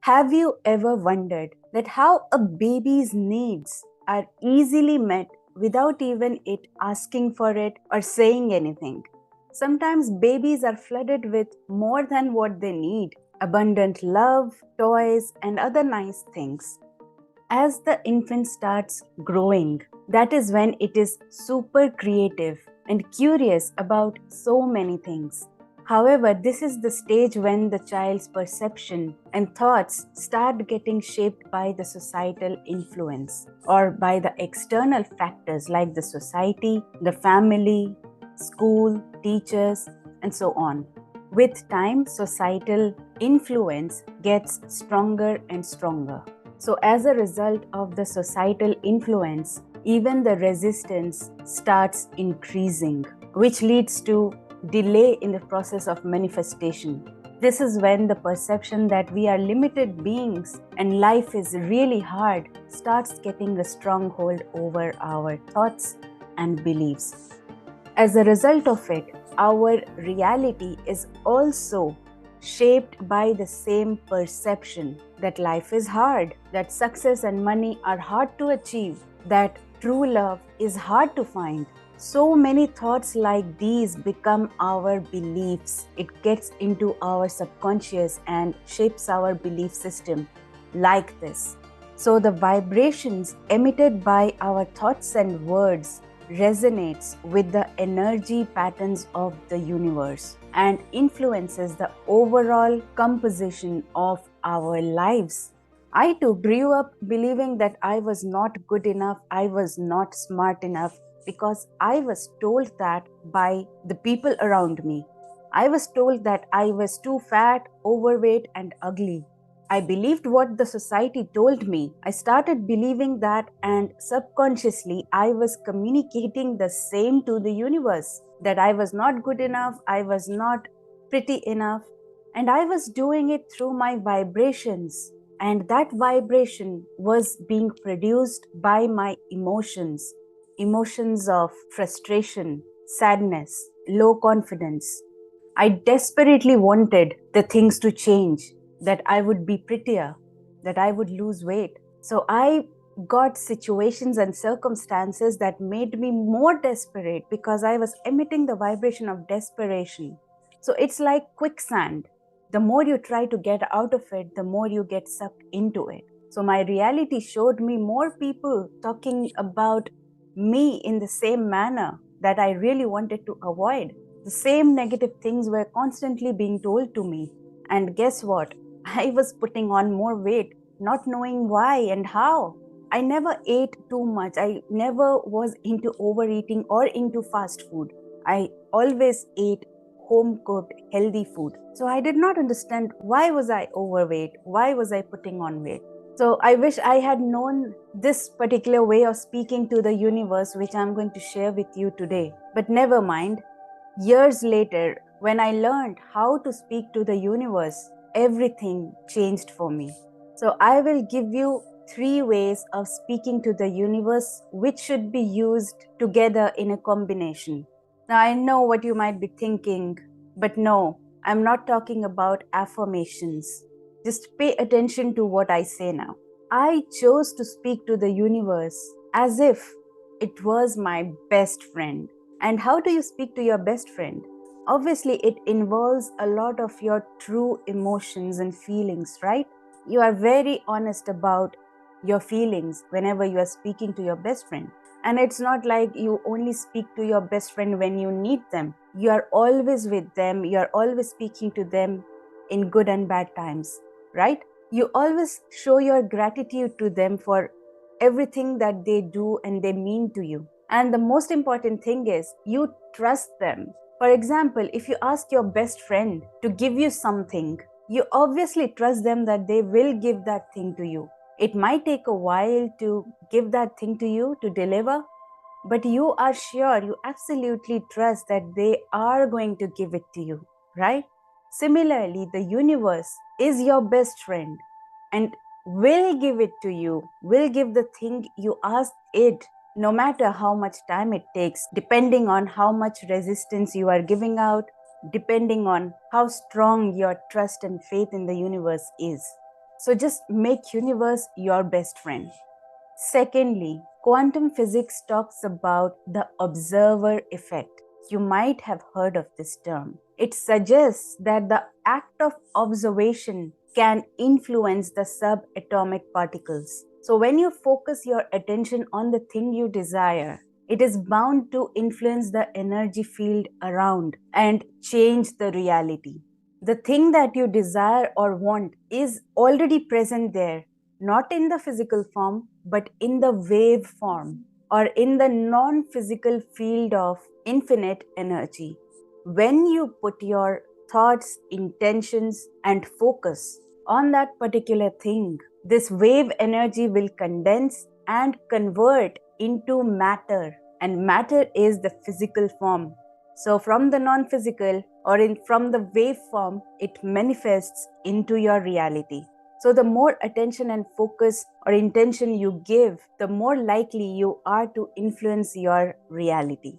Have you ever wondered that how a baby's needs are easily met without even it asking for it or saying anything? Sometimes babies are flooded with more than what they need: abundant love, toys, and other nice things. As the infant starts growing, that is when it is super creative and curious about so many things. However, this is the stage when the child's perception and thoughts start getting shaped by the societal influence or by the external factors like the society, the family, school, teachers, and so on. With time, societal influence gets stronger and stronger. So, as a result of the societal influence, even the resistance starts increasing, which leads to delay in the process of manifestation. This is when the perception that we are limited beings and life is really hard starts getting a stronghold over our thoughts and beliefs. As a result of it, our reality is also shaped by the same perception that life is hard, that success and money are hard to achieve, that true love is hard to find. So many thoughts like these become our beliefs. It gets into our subconscious and shapes our belief system like this. So the vibrations emitted by our thoughts and words resonates with the energy patterns of the universe and influences the overall composition of our lives. I too grew up believing that I was not good enough, I was not smart enough, because I was told that by the people around me. I was told that I was too fat, overweight, and ugly. I believed what the society told me. I started believing that, and subconsciously, I was communicating the same to the universe, that I was not good enough, I was not pretty enough, and I was doing it through my vibrations. And that vibration was being produced by my emotions, emotions of frustration, sadness, low confidence. I desperately wanted the things to change, that I would be prettier, that I would lose weight. So I got situations and circumstances that made me more desperate because I was emitting the vibration of desperation. So it's like quicksand. The more you try to get out of it, the more you get sucked into it. So my reality showed me more people talking about me in the same manner that I really wanted to avoid. The same negative things were constantly being told to me. And guess what? I was putting on more weight, not knowing why and how. I never ate too much. I never was into overeating or into fast food. I always ate home cooked healthy food. So I did not understand why was I overweight? Why was I putting on weight? So I wish I had known this particular way of speaking to the universe, which I'm going to share with you today. But never mind. Years later, when I learned how to speak to the universe, everything changed for me. So I will give you 3 ways of speaking to the universe, which should be used together in a combination. Now, I know what you might be thinking, but no, I'm not talking about affirmations. Just pay attention to what I say now. I chose to speak to the universe as if it was my best friend. And how do you speak to your best friend? Obviously, it involves a lot of your true emotions and feelings, right? You are very honest about your feelings whenever you are speaking to your best friend. And it's not like you only speak to your best friend when you need them. You are always with them. You are always speaking to them in good and bad times, right? You always show your gratitude to them for everything that they do and they mean to you. And the most important thing is you trust them. For example, if you ask your best friend to give you something, you obviously trust them that they will give that thing to you. It might take a while to give that thing to you, to deliver, but you are sure, you absolutely trust that they are going to give it to you, right? Similarly, the universe is your best friend and will give it to you, will give the thing you asked it, no matter how much time it takes, depending on how much resistance you are giving out, depending on how strong your trust and faith in the universe is. So just make universe your best friend. Secondly, quantum physics talks about the observer effect. You might have heard of this term. It suggests that the act of observation can influence the subatomic particles. So when you focus your attention on the thing you desire, it is bound to influence the energy field around and change the reality. The thing that you desire or want is already present there, not in the physical form, but in the wave form or in the non physical field of infinite energy. When you put your thoughts, intentions, and focus on that particular thing, this wave energy will condense and convert into matter, and matter is the physical form. So, from the non physical or from the wave form, it manifests into your reality. So, the more attention and focus or intention you give, the more likely you are to influence your reality.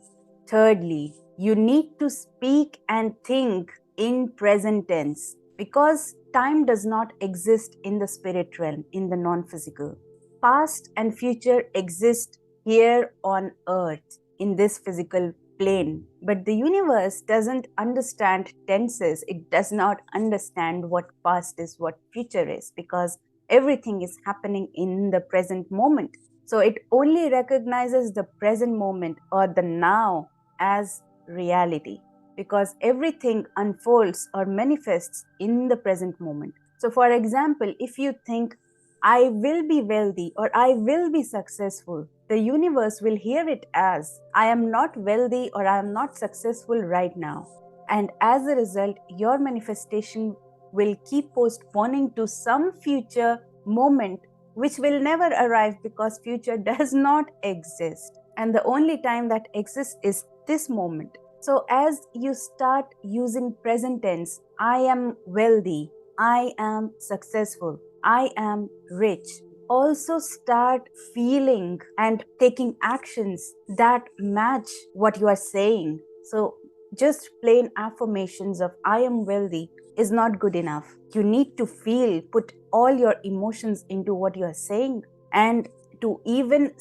Thirdly, you need to speak and think in present tense because time does not exist in the spirit realm, in the non physical. Past and future exist here on earth in this physical plane. But the universe doesn't understand tenses. It does not understand what past is, what future is, because everything is happening in the present moment. So it only recognizes the present moment or the now as reality, because everything unfolds or manifests in the present moment. So, for example, if you think, I will be wealthy or I will be successful, the universe will hear it as, I am not wealthy or I am not successful right now. And as a result, your manifestation will keep postponing to some future moment which will never arrive because future does not exist. And the only time that exists is this moment. So as you start using present tense, I am wealthy, I am successful, I am rich, also start feeling and taking actions that match what you are saying. So just plain affirmations of I am wealthy is not good enough. You need to feel, put all your emotions into what you are saying, and to even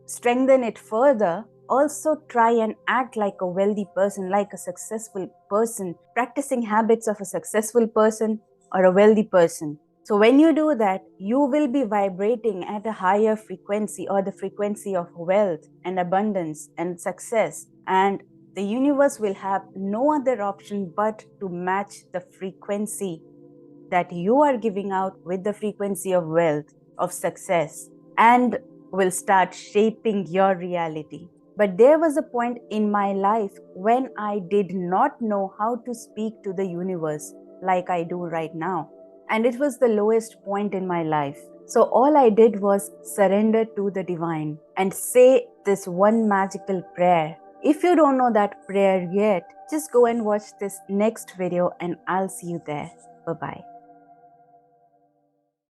strengthen it further, also try and act like a wealthy person, like a successful person, practicing habits of a successful person or a wealthy person. So when you do that, you will be vibrating at a higher frequency, or the frequency of wealth and abundance and success. And the universe will have no other option but to match the frequency that you are giving out with the frequency of wealth, of success, and will start shaping your reality. But there was a point in my life when I did not know how to speak to the universe like I do right now. And it was the lowest point in my life. So all I did was surrender to the divine and say this one magical prayer. If you don't know that prayer yet, just go and watch this next video and I'll see you there. Bye-bye.